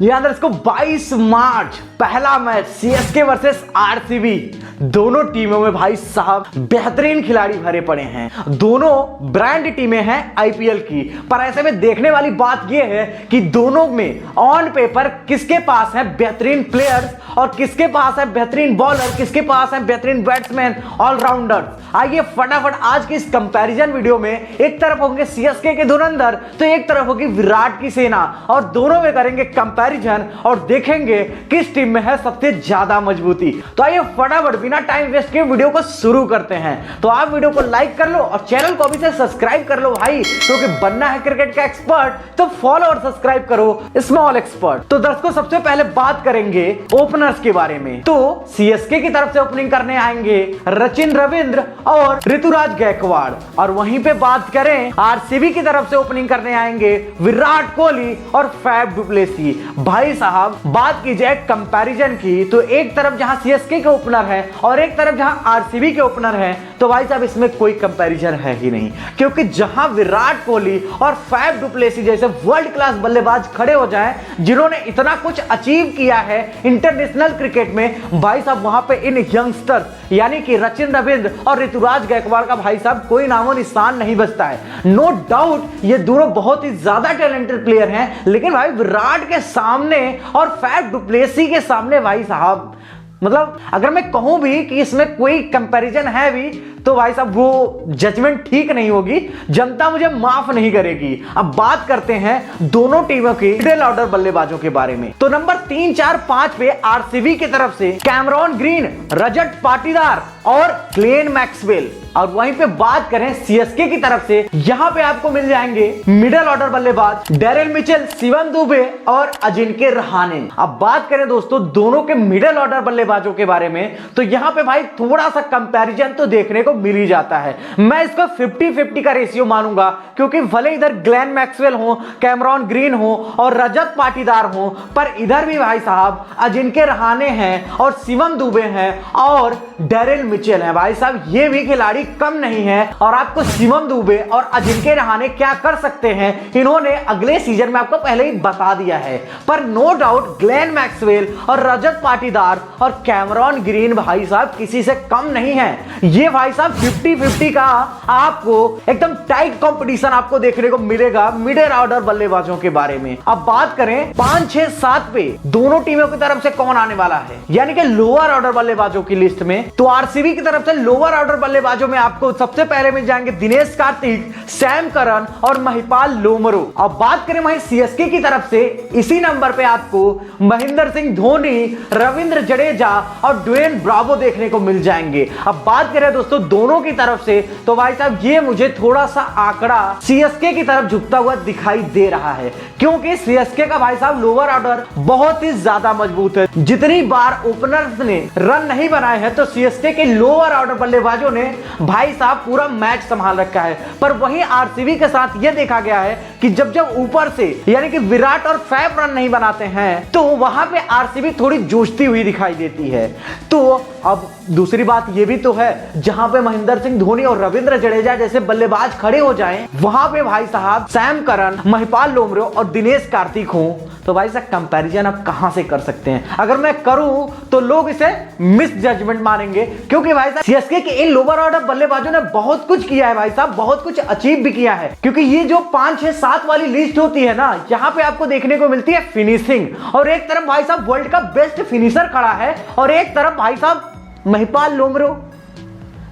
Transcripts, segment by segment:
याद रखो 22 मार्च पहला मैच सीएसके वर्सेस आरसीबी। दोनों टीमों में भाई साहब बेहतरीन खिलाड़ी भरे पड़े हैं, दोनों ब्रांड टीमें हैं आईपीएल की। पर ऐसे में देखने वाली बात यह है कि दोनों में ऑन पेपर किसके पास है बेहतरीन प्लेयर्स और किसके पास है बेहतरीन बॉलर, किसके पास है बेहतरीन बैट्समैन, ऑलराउंडर। आइए फटाफट आज की इस कंपैरिजन वीडियो में एक तरफ होंगे सीएसके के धुरंधर तो एक तरफ होगी विराट की सेना, और दोनों में करेंगे कंपैरिजन और देखेंगे किस टीम में है सबसे ज्यादा मजबूती। तो आइए फटाफट बिना टाइम वेस्ट के वीडियो को शुरू करते हैं। तो आप वीडियो को लाइक कर लो और चैनल को अभी से सब्सक्राइब कर लो भाई, क्योंकि बनना है क्रिकेट का एक्सपर्ट तो फॉलो और सब्सक्राइब करो स्मॉल एक्सपर्ट। तो दर्शकों सबसे पहले बात करेंगे ओपनर्स के बारे में। तो सीएसके की तरफ से ओपनिंग करने आएंगे सचिन रविंद्र और ऋतुराज गायकवाड़, और वहीं पे बात करें आरसीबी की तरफ से ओपनिंग करने आएंगे विराट कोहली और फैफ डु प्लेसी। भाई साहब बात की जाए कंपैरिजन की तो एक तरफ जहां सीएसके के ओपनर है और एक तरफ जहां आरसीबी के ओपनर है, तो भाई साहब इसमें कोई कंपैरिजन है ही नहीं, क्योंकि जहां विराट कोहली और फैफ डु प्लेसी जैसे वर्ल्ड क्लास बल्लेबाज खड़े हो जाएं जिन्होंने इतना कुछ अचीव किया है इंटरनेशनल क्रिकेट में, भाई साहब वहां पे इन यंगस्टर्स यानी कि सचिन रविंद्र और ऋतुराज गायकवाड़ का भाई साहब कोई नामो निशान नहीं बचता है। नो डाउट ये दोनों बहुत ही ज्यादा टैलेंटेड प्लेयर हैं, लेकिन भाई विराट के सामने और फैफ डु प्लेसी के सामने भाई साहब मतलब अगर मैं कहूं भी कि इसमें कोई कंपैरिजन है भी तो भाई साहब वो जजमेंट ठीक नहीं होगी, जनता मुझे माफ नहीं करेगी। अब बात करते हैं दोनों टीमों के मिडिल ऑर्डर बल्लेबाजों के बारे में। तो नंबर 3, 4, 5 पे आरसीबी की तरफ से कैमरॉन ग्रीन, रजत पाटीदार और ग्लेन मैक्सवेल, और वहीं पे बात करें सीएसके की तरफ से यहां पे आपको मिल जाएंगे मिडिल ऑर्डर बल्लेबाज डेरिल मिचेल, शिवम दुबे और अजिंक्य रहाणे। अब बात करें दोस्तों दोनों के मिडिल ऑर्डर बल्लेबाजों के बारे में तो यहां पे भाई थोड़ा सा कंपैरिजन तो देखने को मिल ही जाता है। मैं इसको 50-50 का रेशियो मानूंगा, क्योंकि भले इधर ग्लेन मैक्सवेल हो, कैमरॉन ग्रीन हो और रजत पाटीदार हो, पर इधर भी भाई साहब अजिंक्य रहाणे हैं और शिवम दुबे हैं और डेरिल मिचेल हैं। भाई साहब ये भी खिलाड़ी कम नहीं है, और आपको शिवम दुबे और अजिंक्य रहाणे क्या कर सकते हैं इन्होंने अगले सीजन में आपको पहले ही बता दिया है। पर नो डाउट ग्लेन मैक्सवेल और रजत पाटीदार और कैमरॉन ग्रीन भाई साहब किसी से कम नहीं है। ये भाई साहब 50-50 का आपको एकदम टाइट कंपटीशन आपको देखने को मिलेगा मिडिल ऑर्डर बल्लेबाजों के बारे में। अब बात करें 5, 6, 7 पे दोनों टीमों की तरफ से कौन आने वाला है, यानी कि लोअर ऑर्डर बल्लेबाजों की लिस्ट में, तो आरसीबी की तरफ से लोअर ऑर्डर बल्लेबाजों में आपको सबसे पहले मिल जाएंगे दिनेश कार्तिक, सैम करन और महिपाल लोमरो। अब बात करें वहीं सीएसके की तरफ से इसी नंबर पे आपको महेंद्र सिंह धोनी, रविंद्र जडेजा और ड्वेन ब्रावो देखने को मिल जाएंगे। अब बात करें दोस्तों दोनों की तरफ से तो भाई साहब ये मुझे थोड़ा सा आंकड़ा सीएसके की तरफ झुकता हुआ दिखाई दे रहा है, क्योंकि सीएसके का भाई साहब लोअर ऑर्डर बहुत ही ज्यादा मजबूत है। जितनी बार ओपनर्स ने रन नहीं बनाए हैं तो सीएसके के लोअर ऑर्डर बल्लेबाजों ने भाई साहब पूरा मैच संभाल रखा है। पर वहीं आरसीबी के साथ यह देखा गया है कि जब जब ऊपर से यानी कि विराट और फैफ रन नहीं बनाते हैं तो वहां पे आरसीबी थोड़ी जूझती हुई दिखाई देती है। तो अब दूसरी बात यह भी तो है जहां पे महेंद्र सिंह धोनी और रविंद्र जडेजा जैसे बल्लेबाज खड़े हो जाएं, वहां पे भाई साहब सैम करन, महिपाल लोमरो और दिनेश कार्तिक हो, तो भाई साहब कंपैरिजन आप कहां से कर सकते हैं। अगर मैं करूं तो लोग इसे मिस जजमेंट मानेंगे, क्योंकि भाई साहब सीएसके के इन लोअर ऑर्डर बल्लेबाजों ने बहुत कुछ किया है भाई साहब, बहुत कुछ अचीव भी किया है। क्योंकि ये जो 5, 6, 7 वाली लिस्ट होती है ना, यहां पे आपको देखने को मिलती है फिनिशिंग, और एक तरफ भाई साहब वर्ल्ड का बेस्ट फिनिशर खड़ा है और एक तरफ भाई साहब महिपाल लोमरो,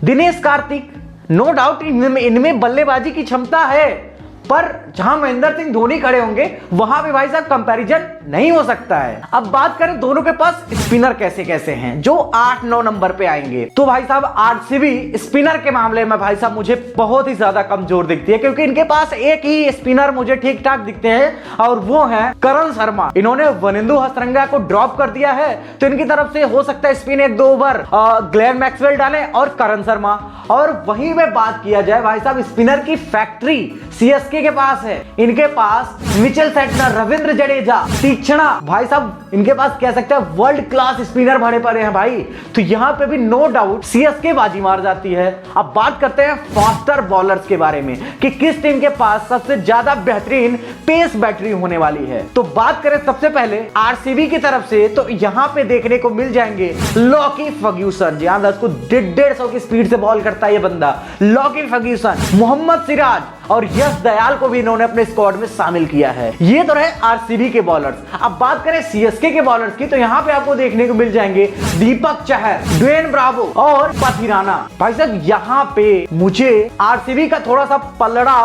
दिनेश कार्तिक। नो डाउट इनमें बल्लेबाजी की क्षमता है, पर जहां महेंद्र सिंह धोनी खड़े होंगे वहां पे भाई साहब कंपैरिजन नहीं हो सकता है। अब बात करें दोनों के पास स्पिनर कैसे कैसे हैं जो 8, 9 नंबर पे आएंगे, तो भाई साहब आरसीबी स्पिनर के मामले में भाई साहब मुझे बहुत ही ज्यादा कमजोर दिखती है, क्योंकि इनके पास एक ही स्पिनर मुझे ठीक ठाक दिखते हैं और वो है करण शर्मा। इन्होंने वनिंदु हसरंगा को ड्रॉप कर दिया है, तो इनकी तरफ से हो सकता है स्पिन 1-2 ओवर ग्लेन मैक्सवेल डालें और करण शर्मा। और वहीं में बात किया जाए भाई साहब स्पिनर की फैक्ट्री सीएसके सीएसके के पास है, इनके पास मिचेल सेटनर, रविंद्र जडेजा, तीक्ष्णा, भाई साहब इनके पास कह सकते हैं वर्ल्ड क्लास स्पिनर भरे पड़े हैं भाई। तो यहां पे भी नो डाउट सीएसके बाजी मार जाती है। अब बात करते हैं फास्टर बॉलर्स के बारे में कि किस टीम के पास सबसे ज्यादा बेहतरीन पेस बैटरी होने वाली है। तो बात करें सबसे पहले आरसीबी की तरफ से, तो यहां पे देखने को मिल जाएंगे लॉकी फर्ग्यूसन। जी हां, उसको 150 की स्पीड से बॉल करता है ये बंदा, लॉकी फर्ग्यूसन, मोहम्मद सिराज और यश दयाल को भी इन्होंने अपने स्क्वाड में शामिल किया है। ये तो रहे आरसीबी के बॉलर्स। अब बात करें सीएसके के बॉलर्स की, तो यहां पे आपको देखने को मिल जाएंगे दीपक चहर, ड्वेन ब्रावो और पथिराना। भाई साहब यहां पे मुझे आरसीबी का थोड़ा सा पलड़ा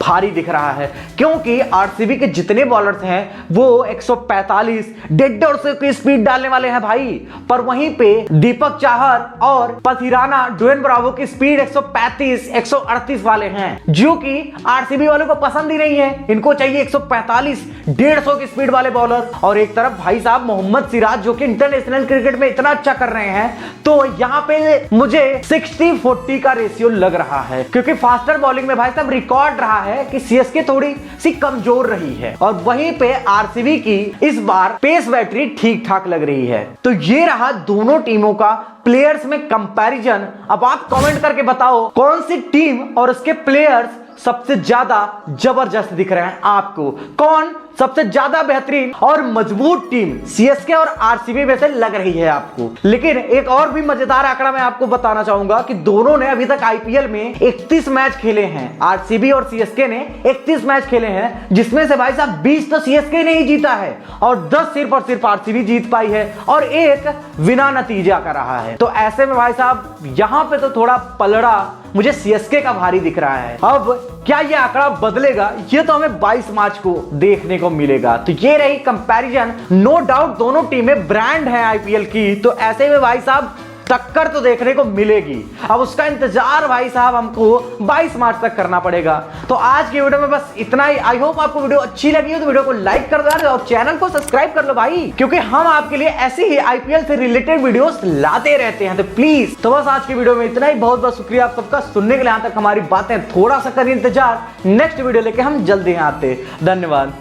भारी दिख रहा है, क्योंकि आरसीबी के जितने बॉलर्स हैं वो 145, 150 की स्पीड डालने वाले हैं भाई, पर वहीं पे दीपक चहर और पथिराना, ड्वेन ब्रावो की स्पीड 135, 138 वाले हैं, जो कि आरसीबी वालों को पसंद ही नहीं है। इनको चाहिए 145, 150 की स्पीड वाले बॉलर। और एक तरफ भाई साहब मोहम्मद सिराज जो कि इंटरनेशनल क्रिकेट में इतना अच्छा कर रहे हैं, तो यहां पे मुझे 60-40 का रेशियो लग रहा है, क्योंकि फास्टर बॉलिंग में भाई साहब रिकॉर्ड रहा है कि सीएसके थोड़ी सी कमजोर रही है और वहीं पे आरसीबी की इस बार पेस बैटरी ठीक ठाक लग रही है। तो ये रहा दोनों टीमों का प्लेयर्स में कंपैरिजन। अब आप कमेंट करके बताओ कौन सी टीम और उसके प्लेयर्स सबसे ज्यादा जबरदस्त दिख रहे हैं आपको, कौन सबसे ज्यादा बेहतरीन और मजबूत टीम सीएसके और आरसीबी में से लग रही है आपको। लेकिन एक और भी मजेदार आंकड़ा मैं आपको बताना चाहूंगा कि दोनों ने अभी तक आईपीएल में 31 मैच खेले हैं। आरसीबी और सीएसके ने 31 मैच खेले हैं, जिसमें से भाई साहब 20 तो सीएसके ने ही जीता है और 10 सिर्फ और सिर्फ आरसीबी जीत पाई है और एक बिना नतीजा का रहा है। तो ऐसे में भाई साहब यहां पे तो थोड़ा पलड़ा मुझे सीएसके का भारी दिख रहा है। अब क्या ये आंकड़ा बदलेगा, ये तो हमें 22 मार्च को देखने को मिलेगा। तो ये रही कंपैरिजन। नो डाउट दोनों टीमें ब्रांड हैं आईपीएल की, तो ऐसे में भाई साहब टक्कर तो देखने को मिलेगी। अब उसका इंतजार भाई साहब हमको 22 मार्च तक करना पड़ेगा। तो आज की वीडियो में बस इतना ही। आई होप आपको वीडियो अच्छी लगी हो तो वीडियो को लाइक कर दो और चैनल को सब्सक्राइब कर लो भाई, क्योंकि हम आपके लिए ऐसी ही आईपीएल से रिलेटेड वीडियोस लाते रहते हैं। तो प्लीज, तो बस आज की वीडियो में इतना ही। बहुत बहुत शुक्रिया आप सबका सुनने के लिए। यहां तक हमारी बातें थोड़ा सा करिए इंतजार, नेक्स्ट वीडियो लेके हम जल्दी आते। धन्यवाद।